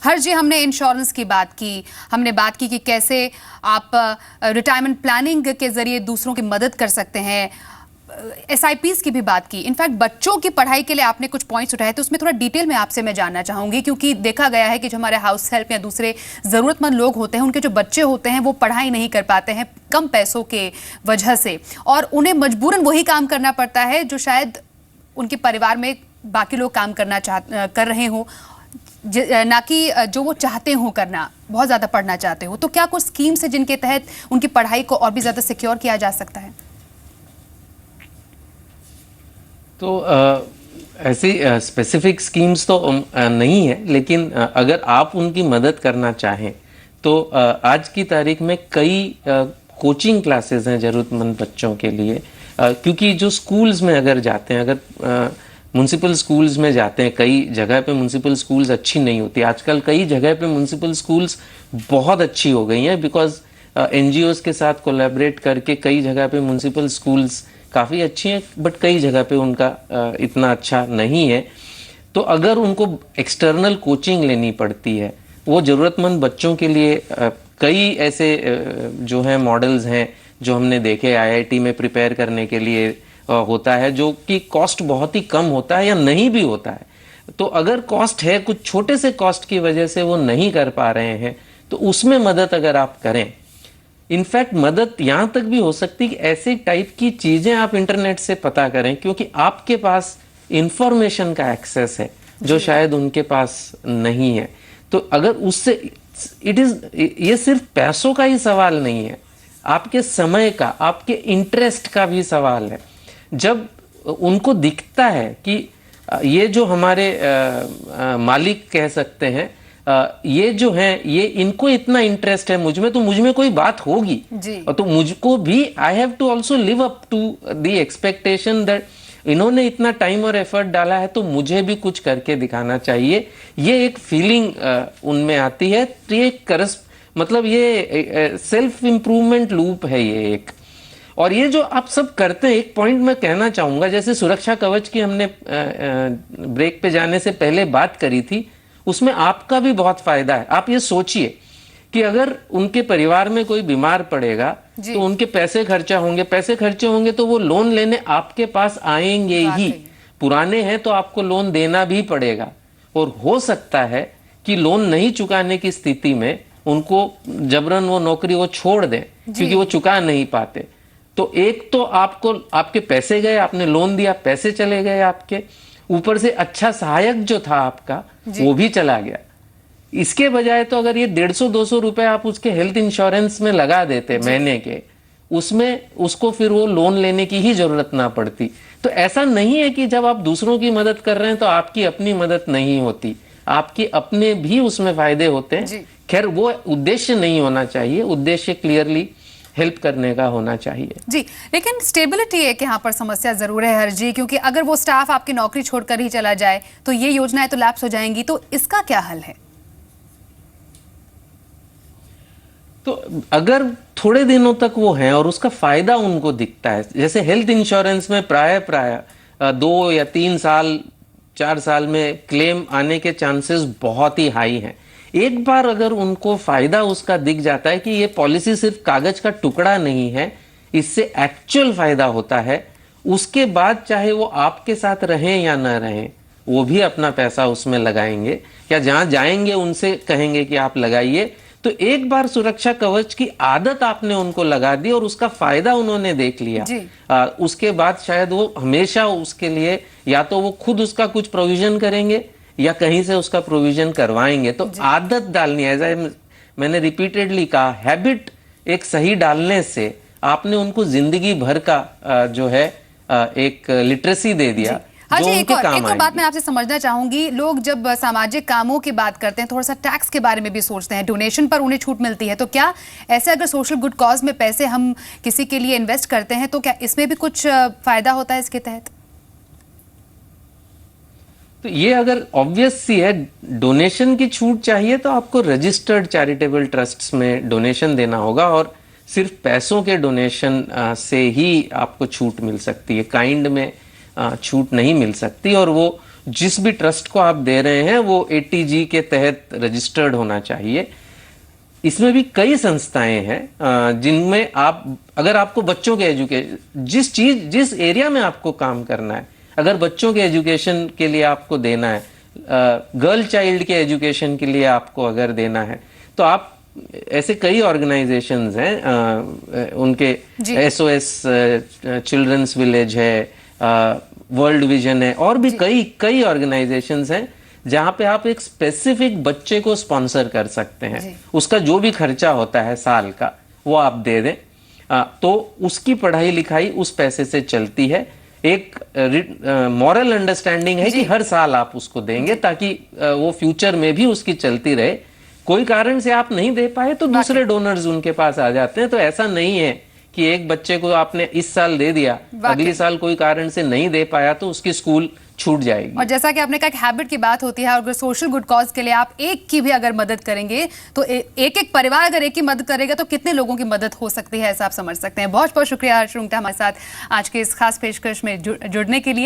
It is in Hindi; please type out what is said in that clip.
हर जी हमने इंश्योरेंस की बात की, हमने बात की कि कैसे आप रिटायरमेंट प्लानिंग के जरिए दूसरों की मदद कर सकते हैं, एसआईपीज की भी बात की। इनफैक्ट बच्चों की पढ़ाई के लिए आपने कुछ पॉइंट्स उठाए, तो उसमें थोड़ा डिटेल में आपसे मैं जानना चाहूंगी, क्योंकि देखा गया है कि जो हमारे हाउस हेल्प या दूसरे जरूरतमंद लोग होते हैं, उनके जो बच्चे होते हैं वो पढ़ाई नहीं कर पाते हैं कम पैसों के वजह से, और उन्हें मजबूरन वही काम करना पड़ता है जो शायद उनके परिवार में बाकी लोग काम कर रहे हों, ना कि जो वो चाहते हो करना, बहुत ज्यादा पढ़ना चाहते हो। तो क्या कुछ स्कीम्स है जिनके तहत उनकी पढ़ाई को और भी ज्यादा सिक्योर किया जा सकता है? तो ऐसी स्पेसिफिक स्कीम्स तो नहीं है, लेकिन अगर आप उनकी मदद करना चाहें तो आज की तारीख में कई कोचिंग क्लासेस हैं ज़रूरतमंद बच्चों के लिए। क्योंकि जो स्कूल्स में अगर जाते हैं, अगर म्यूनसिपल स्कूल्स में जाते हैं, कई जगह पे म्यूनसिपल स्कूल्स अच्छी नहीं होती। आजकल कई जगह पे म्यूनसिपल स्कूल्स बहुत अच्छी हो गई हैं, बिकॉज एनजीओज के साथ कोलैबोरेट करके कई जगह पे म्यूनसिपल स्कूल्स काफ़ी अच्छी हैं, बट कई जगह पे उनका इतना अच्छा नहीं है। तो अगर उनको एक्सटर्नल कोचिंग लेनी पड़ती है, वो ज़रूरतमंद बच्चों के लिए कई ऐसे जो हैं मॉडल्स हैं जो हमने देखे आईआईटी में प्रिपेयर करने के लिए होता है, जो कि कॉस्ट बहुत ही कम होता है या नहीं भी होता है। तो अगर कॉस्ट है, कुछ छोटे से कॉस्ट की वजह से वो नहीं कर पा रहे हैं, तो उसमें मदद अगर आप करें, इनफैक्ट मदद यहां तक भी हो सकती है कि ऐसी टाइप की चीजें आप इंटरनेट से पता करें, क्योंकि आपके पास इंफॉर्मेशन का एक्सेस है जो शायद उनके पास नहीं है। तो अगर उससे ये सिर्फ पैसों का ही सवाल नहीं है, आपके समय का, आपके इंटरेस्ट का भी सवाल है। जब उनको दिखता है कि ये जो हमारे मालिक कह सकते हैं, ये जो है, ये इनको इतना इंटरेस्ट है मुझ में, तो मुझ में कोई बात होगी, तो मुझको भी I have to also live up to the expectation that इन्होंने इतना टाइम और एफर्ट डाला है, तो मुझे भी कुछ करके दिखाना चाहिए। ये एक फीलिंग उनमें आती है। तो ये मतलब ये सेल्फ इंप्रूवमेंट लूप है ये एक। और ये जो आप सब करते हैं, एक पॉइंट मैं कहना चाहूंगा, जैसे सुरक्षा कवच की हमने ब्रेक पे जाने से पहले बात करी थी, उसमें आपका भी बहुत फायदा है। आप ये सोचिए कि अगर उनके परिवार में कोई बीमार पड़ेगा तो उनके पैसे खर्चे होंगे, तो वो लोन लेने आपके पास आएंगे ही। पुराने हैं तो आपको लोन देना भी पड़ेगा, और हो सकता है कि लोन नहीं चुकाने की स्थिति में उनको जबरन वो नौकरी वो छोड़ दें क्योंकि वो चुका नहीं पाते। तो एक तो आपको आपके पैसे गए, आपने लोन दिया, पैसे चले गए आपके, ऊपर से अच्छा सहायक जो था आपका वो भी चला गया। इसके बजाय तो अगर ये 150-200 रुपए आप उसके हेल्थ इंश्योरेंस में लगा देते महीने के, उसमें उसको फिर वो लोन लेने की ही जरूरत ना पड़ती। तो ऐसा नहीं है कि जब आप दूसरों की मदद कर रहे हैं तो आपकी अपनी मदद नहीं होती, आपके अपने भी उसमें फायदे होते हैं। खैर, वो उद्देश्य नहीं होना चाहिए, उद्देश्य क्लियरली हेल्प करने का होना चाहिए। जी, लेकिन स्टेबिलिटी एक यहाँ पर समस्या जरूर है हर जी, क्योंकि अगर वो स्टाफ आपकी नौकरी छोड़कर ही चला जाए तो ये योजनाएं तो लैप्स हो जाएंगी। तो इसका क्या हल है? तो अगर थोड़े दिनों तक वो है और उसका फायदा उनको दिखता है, जैसे हेल्थ इंश्योरेंस में प्राय 2 या 3 साल 4 साल में क्लेम आने के चांसेस बहुत ही हाई हैं। एक बार अगर उनको फायदा उसका दिख जाता है कि ये पॉलिसी सिर्फ कागज का टुकड़ा नहीं है, इससे एक्चुअल फायदा होता है, उसके बाद चाहे वो आपके साथ रहें या ना रहें, वो भी अपना पैसा उसमें लगाएंगे, या जहां जाएंगे उनसे कहेंगे कि आप लगाइए। तो एक बार सुरक्षा कवच की आदत आपने उनको लगा दी और उसका फायदा उन्होंने देख लिया, उसके बाद शायद वो हमेशा उसके लिए या तो वो खुद उसका कुछ प्रोविजन करेंगे या कहीं से उसका प्रोविजन करवाएंगे। तो आदत डालनी है, मैंने रिपीटेडली कहा, हैबिट एक सही डालने से आपने उनको जिंदगी भर का जो है एक लिटरेसी दे दिया। हाँ जी, एक और बात मैं आपसे समझना चाहूंगी, लोग जब सामाजिक कामों की बात करते हैं, थोड़ा सा टैक्स के बारे में भी सोचते हैं, डोनेशन पर उन्हें छूट मिलती है, तो क्या ऐसे अगर सोशल गुड कॉज में पैसे हम किसी के लिए इन्वेस्ट करते हैं तो क्या इसमें भी कुछ फायदा होता है इसके तहत? तो ये अगर ऑब्वियस सी है, डोनेशन की छूट चाहिए तो आपको रजिस्टर्ड चैरिटेबल ट्रस्ट्स में डोनेशन देना होगा, और सिर्फ पैसों के डोनेशन से ही आपको छूट मिल सकती है, काइंड में छूट नहीं मिल सकती। और वो जिस भी ट्रस्ट को आप दे रहे हैं वो ATG के तहत रजिस्टर्ड होना चाहिए। इसमें भी कई संस्थाएं हैं जिनमें आप, अगर आपको बच्चों के एजुकेशन, जिस एरिया में आपको काम करना है, अगर बच्चों के एजुकेशन के लिए आपको देना है, गर्ल चाइल्ड के एजुकेशन के लिए आपको अगर देना है, तो आप ऐसे कई ऑर्गेनाइजेशंस हैं, उनके SOS चिल्ड्रंस विलेज है, वर्ल्ड विजन है, और भी कई ऑर्गेनाइजेशंस हैं जहां पे आप एक स्पेसिफिक बच्चे को स्पॉन्सर कर सकते हैं। उसका जो भी खर्चा होता है साल का वो आप दे दें, तो उसकी पढ़ाई लिखाई उस पैसे से चलती है। एक मॉरल अंडरस्टैंडिंग है कि हर साल आप उसको देंगे ताकि वो फ्यूचर में भी उसकी चलती रहे। कोई कारण से आप नहीं दे पाए तो दूसरे डोनर्स उनके पास आ जाते हैं। तो ऐसा नहीं है कि एक बच्चे को आपने इस साल दे दिया, अगले साल कोई कारण से नहीं दे पाया तो उसकी स्कूल छूट जाएगी। और जैसा कि आपने कहा, एक हैबिट की बात होती है, और अगर सोशल गुड कॉज के लिए आप एक की भी अगर मदद करेंगे तो एक परिवार अगर एक की मदद करेगा तो कितने लोगों की मदद हो सकती है, ऐसा आप समझ सकते हैं। बहुत बहुत शुक्रिया हर्ष रुंगटा हमारे साथ आज के इस खास पेशकश में जुड़ने के लिए।